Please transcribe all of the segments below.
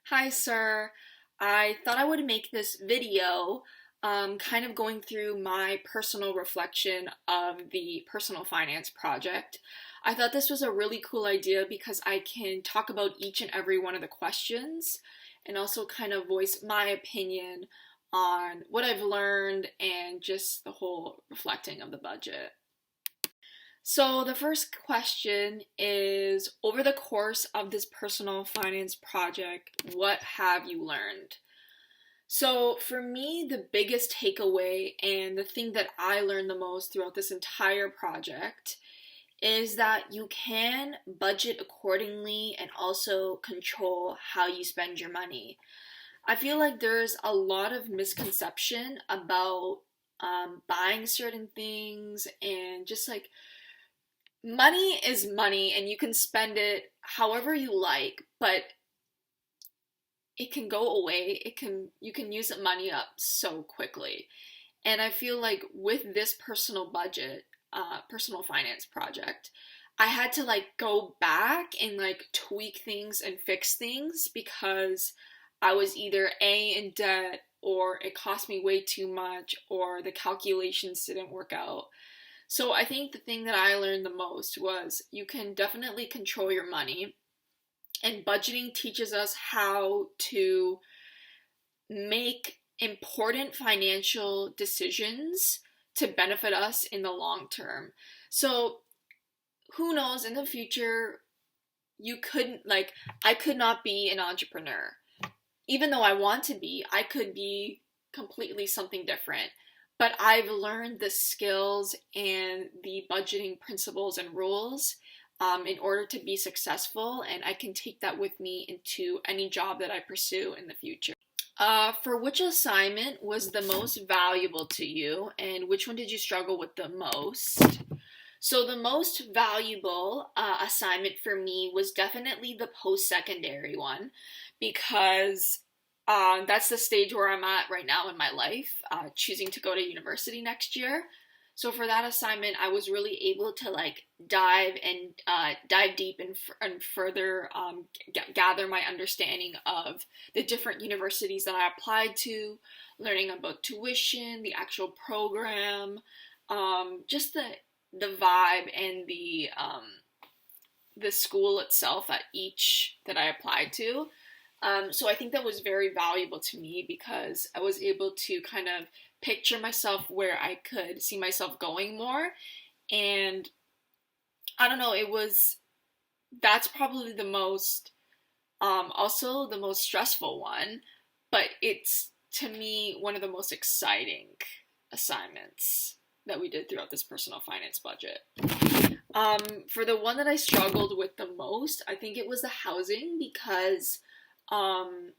Hi, sir. I thought I would make this video kind of going through my personal reflection of the personal finance project. I thought this was a really cool idea because I can talk about each and every one of the questions and also kind of voice my opinion on what I've learned and just the whole reflecting of the budget. So, the first question is over the course of this personal finance project, what have you learned? So, for me, the biggest takeaway and the thing that I learned the most throughout this entire project is that you can budget accordingly and also control how you spend your money. I feel like there's a lot of misconception about buying certain things and just like money is money and you can spend it however you like, but it can go away. You can use the money up so quickly. And I feel like with this personal budget, personal finance project, I had to like go back and like tweak things and fix things because I was either A in debt or it cost me way too much or the calculations didn't work out. So I think the thing that I learned the most was you can definitely control your money, and budgeting teaches us how to make important financial decisions to benefit us in the long term. So who knows in the future you couldn't like I could not be an entrepreneur. Even though I want to be, I could be completely something different. But I've learned the skills and the budgeting principles and rules in order to be successful, and I can take that with me into any job that I pursue in the future. For which assignment was the most valuable to you, and which one did you struggle with the most? So, the most valuable assignment for me was definitely the post secondary one because that's the stage where I'm at right now in my life, choosing to go to university next year. So for that assignment, I was really able to like dive deep and further gather my understanding of the different universities that I applied to, learning about tuition, the actual program, just the vibe and the school itself at each that I applied to. So I think that was very valuable to me because I was able to kind of picture myself where I could see myself going more. And I don't know, that's probably the most, also the most stressful one, but it's to me one of the most exciting assignments that we did throughout this personal finance budget. For the one that I struggled with the most, I think it was the housing um,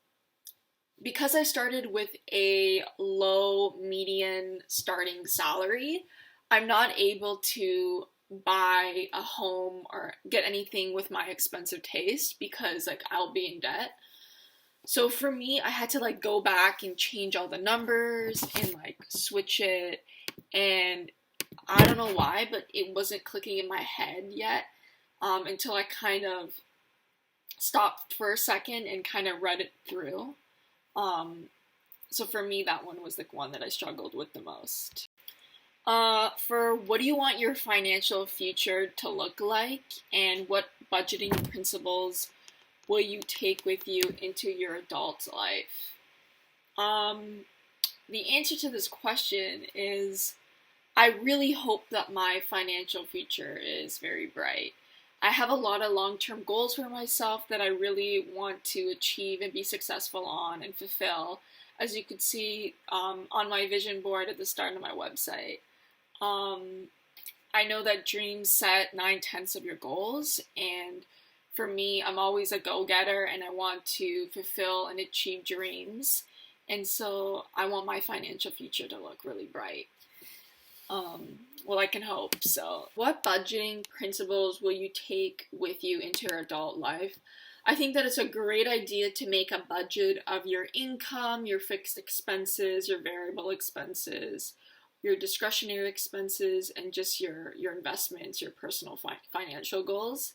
because I started with a low median starting salary, I'm not able to buy a home or get anything with my expensive taste because like I'll be in debt. So for me, I had to like go back and change all the numbers and like switch it, and I don't know why, but it wasn't clicking in my head yet until I kind of stopped for a second and kind of read it through. Um, so for me, that one was the one that I struggled with the most. For what do you want your financial future to look like, and what budgeting principles will you take with you into your adult life? Um, the answer to this question is I really hope that my financial future is very bright. I have a lot of long term goals for myself that I really want to achieve and be successful on and fulfill, as you could see on my vision board at the start of my website. Um, I know that dreams set 9/10 of your goals, and for me, I'm always a go getter and I want to fulfill and achieve dreams. And so I want my financial future to look really bright. Well, I can hope. So, what budgeting principles will you take with you into your adult life? I think that it's a great idea to make a budget of your income, your fixed expenses, your variable expenses, your discretionary expenses, and just your investments, your personal financial goals.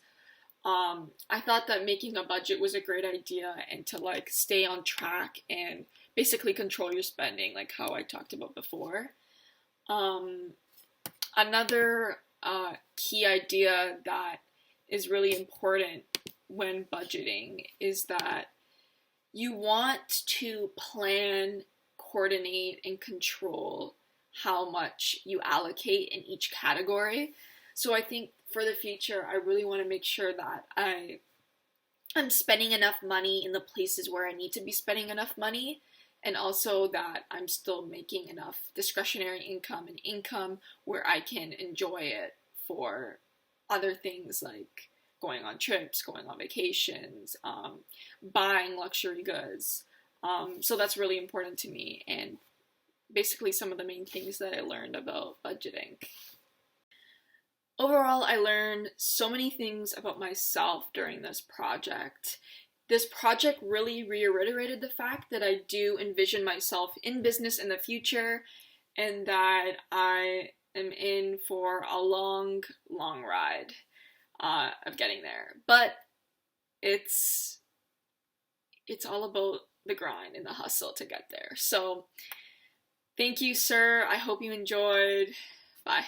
I thought that making a budget was a great idea and to like stay on track and basically control your spending, like how I talked about before. Um, Another key idea that is really important when budgeting is that you want to plan, coordinate, and control how much you allocate in each category. So I think for the future, I really want to make sure that I'm spending enough money in the places where I need to be spending enough money, and also that I'm still making enough discretionary income and income where I can enjoy it for other things like going on trips, going on vacations, buying luxury goods. So that's really important to me, and basically some of the main things that I learned about budgeting. Overall, I learned so many things about myself during this project. This project really reiterated the fact that I do envision myself in business in the future and that I am in for a long, long ride of getting there. But it's it's all about the grind and the hustle to get there. So, thank you, sir. I hope you enjoyed. Bye.